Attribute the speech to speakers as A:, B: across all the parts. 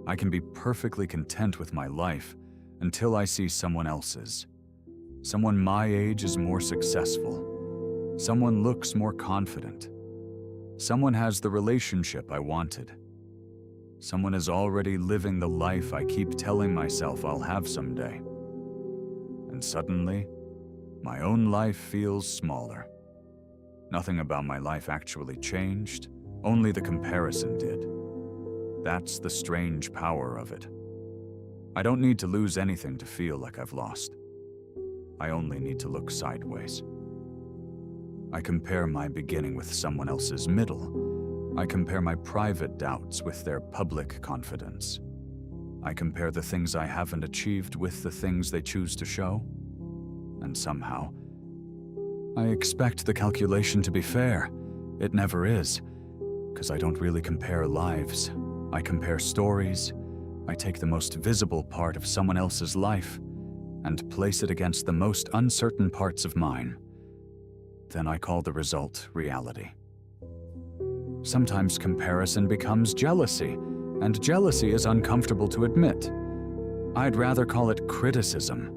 A: I can be perfectly content with my life until I see someone else's. Someone my age is more successful. Someone looks more confident. Someone has the relationship I wanted. Someone is already living the life I keep telling myself I'll have someday. And suddenly, my own life feels smaller. Nothing about my life actually changed, only the comparison did. That's the strange power of it. I don't need to lose anything to feel like I've lost. I only need to look sideways. I compare my beginning with someone else's middle. I compare my private doubts with their public confidence. I compare the things I haven't achieved with the things they choose to show. And somehow, I expect the calculation to be fair. It never is, because I don't really compare lives. I compare stories. I take the most visible part of someone else's life and place it against the most uncertain parts of mine. Then I call the result reality. Sometimes comparison becomes jealousy, and jealousy is uncomfortable to admit. I'd rather call it criticism.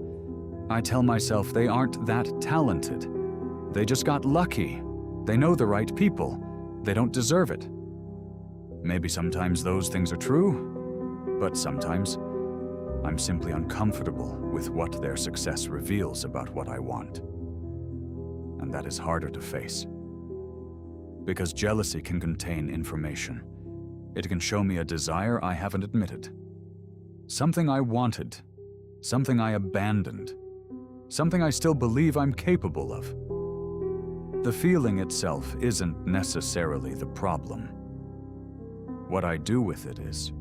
A: I tell myself they aren't that talented. They just got lucky. They know the right people. They don't deserve it. Maybe sometimes those things are true, but sometimes I'm simply uncomfortable with what their success reveals about what I want. And that is harder to face. Because jealousy can contain information. It can show me a desire I haven't admitted. Something I wanted. Something I abandoned. Something I still believe I'm capable of. The feeling itself isn't necessarily the problem. What I do with it is.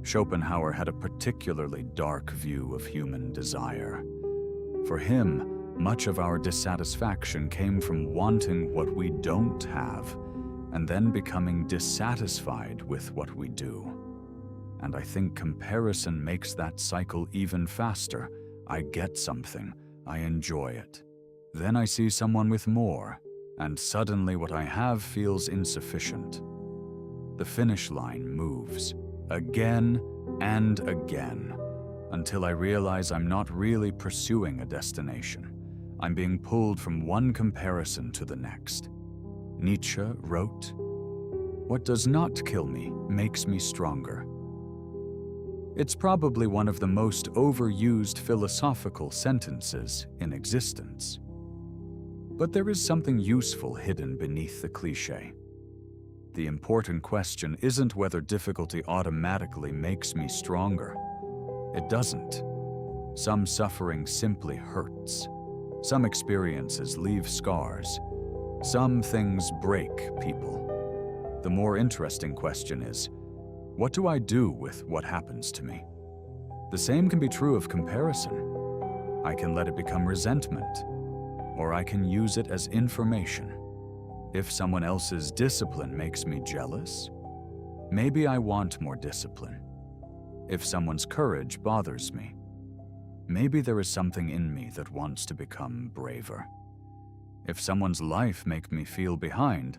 A: Schopenhauer had a particularly dark view of human desire. For him, much of our dissatisfaction came from wanting what we don't have and then becoming dissatisfied with what we do. And I think comparison makes that cycle even faster. I get something, I enjoy it. Then I see someone with more, and suddenly what I have feels insufficient. The finish line moves, again and again, until I realize I'm not really pursuing a destination. I'm being pulled from one comparison to the next. Nietzsche wrote, "What does not kill me makes me stronger." It's probably one of the most overused philosophical sentences in existence. But there is something useful hidden beneath the cliché. The important question isn't whether difficulty automatically makes me stronger. It doesn't. Some suffering simply hurts. Some experiences leave scars. Some things break people. The more interesting question is, what do I do with what happens to me? The same can be true of comparison. I can let it become resentment, or I can use it as information. If someone else's discipline makes me jealous, maybe I want more discipline. If someone's courage bothers me, maybe there is something in me that wants to become braver. If someone's life makes me feel behind,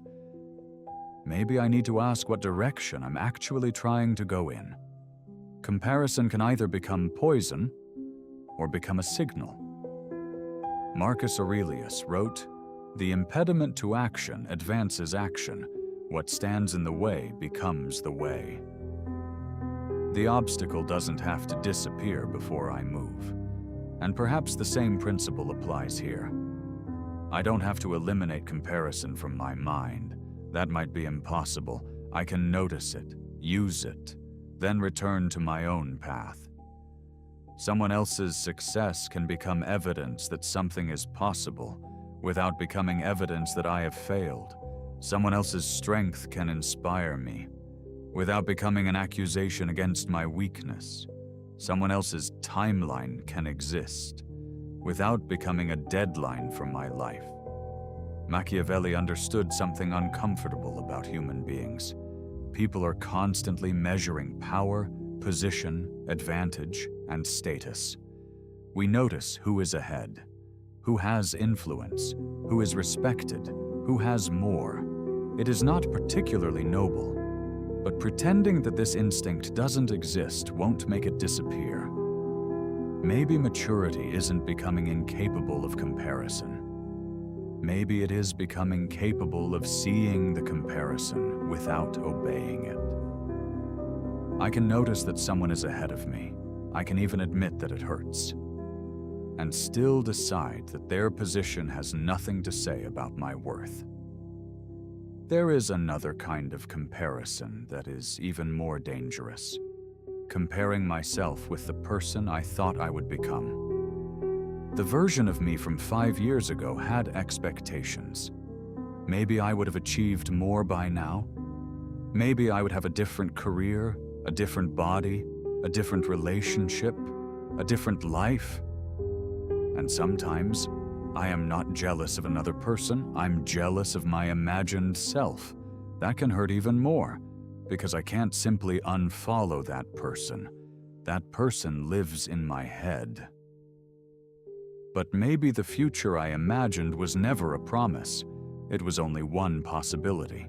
A: maybe I need to ask what direction I'm actually trying to go in. Comparison can either become poison or become a signal. Marcus Aurelius wrote, "The impediment to action advances action. What stands in the way becomes the way." The obstacle doesn't have to disappear before I move. And perhaps the same principle applies here. I don't have to eliminate comparison from my mind. That might be impossible. I can notice it, use it, then return to my own path. Someone else's success can become evidence that something is possible, without becoming evidence that I have failed. Someone else's strength can inspire me, without becoming an accusation against my weakness. Someone else's timeline can exist, without becoming a deadline for my life. Machiavelli understood something uncomfortable about human beings. People are constantly measuring power, position, advantage, and status. We notice who is ahead, who has influence, who is respected, who has more. It is not particularly noble. But pretending that this instinct doesn't exist won't make it disappear. Maybe maturity isn't becoming incapable of comparison. Maybe it is becoming capable of seeing the comparison without obeying it. I can notice that someone is ahead of me. I can even admit that it hurts, and still decide that their position has nothing to say about my worth. There is another kind of comparison that is even more dangerous. Comparing myself with the person I thought I would become. The version of me from 5 years ago had expectations. Maybe I would have achieved more by now. Maybe I would have a different career, a different body, a different relationship, a different life. And sometimes, I am not jealous of another person, I'm jealous of my imagined self. That can hurt even more, because I can't simply unfollow that person. That person lives in my head. But maybe the future I imagined was never a promise. It was only one possibility.